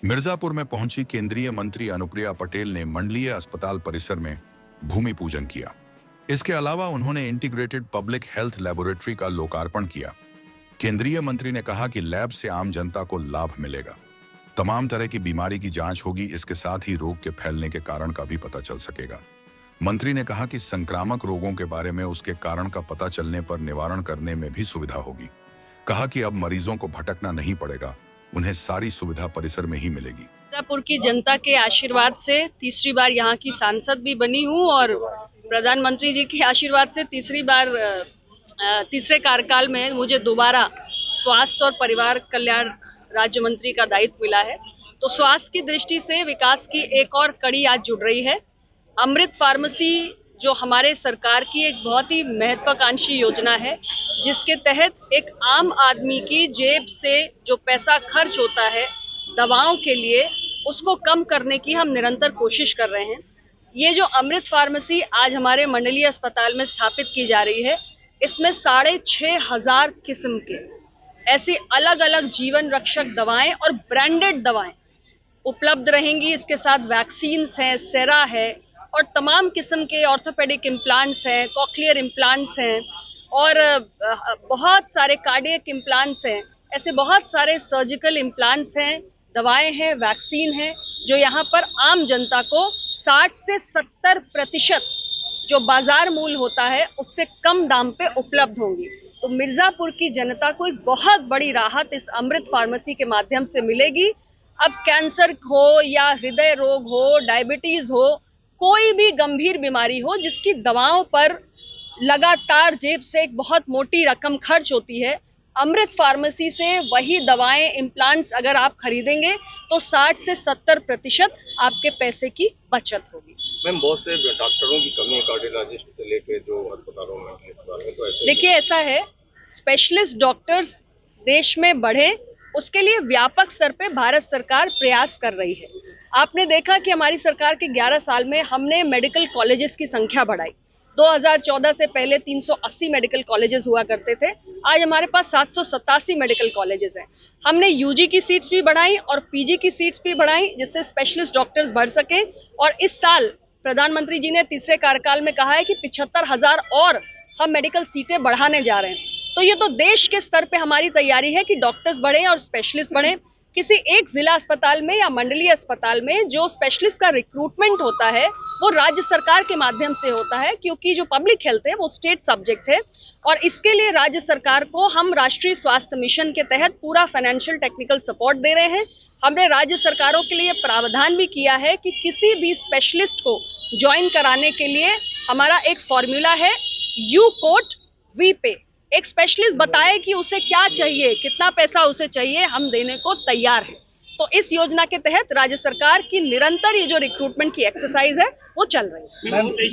मिर्जापुर में पहुंची केंद्रीय मंत्री अनुप्रिया पटेल ने मंडलीय अस्पताल परिसर में भूमि पूजन किया। इसके अलावा उन्होंने इंटीग्रेटेड पब्लिक हेल्थ लेबोरेटरी का लोकार्पण किया। केंद्रीय मंत्री ने कहा कि लैब से आम जनता को लाभ मिलेगा, तमाम तरह की बीमारी की जांच होगी, इसके साथ ही रोग के फैलने के कारण का भी पता चल सकेगा। मंत्री ने कहा कि संक्रामक रोगों के बारे में उसके कारण का पता चलने पर निवारण करने में भी सुविधा होगी। कहा कि अब मरीजों को भटकना नहीं पड़ेगा, उन्हें सारी सुविधा परिसर में ही मिलेगी। मिर्जापुर की जनता के आशीर्वाद से तीसरी बार यहाँ की सांसद भी बनी हूँ और प्रधानमंत्री जी के आशीर्वाद से तीसरे कार्यकाल में मुझे दोबारा स्वास्थ्य और परिवार कल्याण राज्य मंत्री का दायित्व मिला है। तो स्वास्थ्य की दृष्टि से विकास की एक और कड़ी आज जुड़ रही है। अमृत फार्मेसी जो हमारे सरकार की एक बहुत ही महत्वाकांक्षी योजना है, जिसके तहत एक आम आदमी की जेब से जो पैसा खर्च होता है दवाओं के लिए, उसको कम करने की हम निरंतर कोशिश कर रहे हैं। ये जो अमृत फार्मेसी आज हमारे मंडलीय अस्पताल में स्थापित की जा रही है, इसमें 6,500 किस्म के ऐसी अलग अलग जीवन रक्षक दवाएं और ब्रांडेड दवाएं उपलब्ध रहेंगी। इसके साथ वैक्सीन्स हैं, सेरा है और तमाम किस्म के ऑर्थोपेडिक इम्प्लांट्स हैं, कॉक्लियर इम्प्लांट्स हैं और बहुत सारे कार्डियक इम्प्लांट्स हैं। ऐसे बहुत सारे सर्जिकल इम्प्लांट्स हैं, दवाएं हैं, वैक्सीन हैं, जो यहाँ पर आम जनता को 60 से 70% जो बाजार मूल्य होता है उससे कम दाम पे उपलब्ध होंगी। तो मिर्जापुर की जनता को एक बहुत बड़ी राहत इस अमृत फार्मेसी के माध्यम से मिलेगी। अब कैंसर हो या हृदय रोग हो, डायबिटीज हो, कोई भी गंभीर बीमारी हो जिसकी दवाओं पर लगातार जेब से एक बहुत मोटी रकम खर्च होती है, अमृत फार्मेसी से वही दवाएं, इम्प्लांट्स अगर आप खरीदेंगे तो 60 से 70% आपके पैसे की बचत होगी। मैम, बहुत से डॉक्टरों की कमी है, कार्डियोलॉजिस्ट से लेके जो अस्पतालों में, तो ऐसे देखिए, ऐसा है, स्पेशलिस्ट डॉक्टर्स देश में बढ़े, उसके लिए व्यापक स्तर पे भारत सरकार प्रयास कर रही है। आपने देखा कि हमारी सरकार के 11 साल में हमने मेडिकल कॉलेजेस की संख्या बढ़ाई। 2014 से पहले 380 मेडिकल कॉलेजेस हुआ करते थे, आज हमारे पास 787 मेडिकल कॉलेजेस हैं। हमने यूजी की सीट्स भी बढ़ाई और पीजी की सीट्स भी बढ़ाई, जिससे स्पेशलिस्ट डॉक्टर्स बढ़ सके। और इस साल प्रधानमंत्री जी ने तीसरे कार्यकाल में कहा है कि 75,000 और हम मेडिकल सीटें बढ़ाने जा रहे हैं। तो ये तो देश के स्तर पे हमारी तैयारी है कि डॉक्टर्स बढ़े और स्पेशलिस्ट बढ़े। किसी एक जिला अस्पताल में या मंडलीय अस्पताल में जो स्पेशलिस्ट का रिक्रूटमेंट होता है वो राज्य सरकार के माध्यम से होता है, क्योंकि जो पब्लिक हेल्थ है वो स्टेट सब्जेक्ट है। और इसके लिए राज्य सरकार को हम राष्ट्रीय स्वास्थ्य मिशन के तहत पूरा फाइनेंशियल टेक्निकल सपोर्ट दे रहे हैं। हमने राज्य सरकारों के लिए प्रावधान भी किया है कि किसी भी स्पेशलिस्ट को ज्वाइन कराने के लिए हमारा एक फॉर्मूला है, यू कोट वी पे। एक स्पेशलिस्ट बताए कि उसे क्या चाहिए, कितना पैसा उसे चाहिए, हम देने को तैयार हैं। तो इस योजना के तहत राज्य सरकार की निरंतर ये जो रिक्रूटमेंट की एक्सरसाइज है वो चल रही है।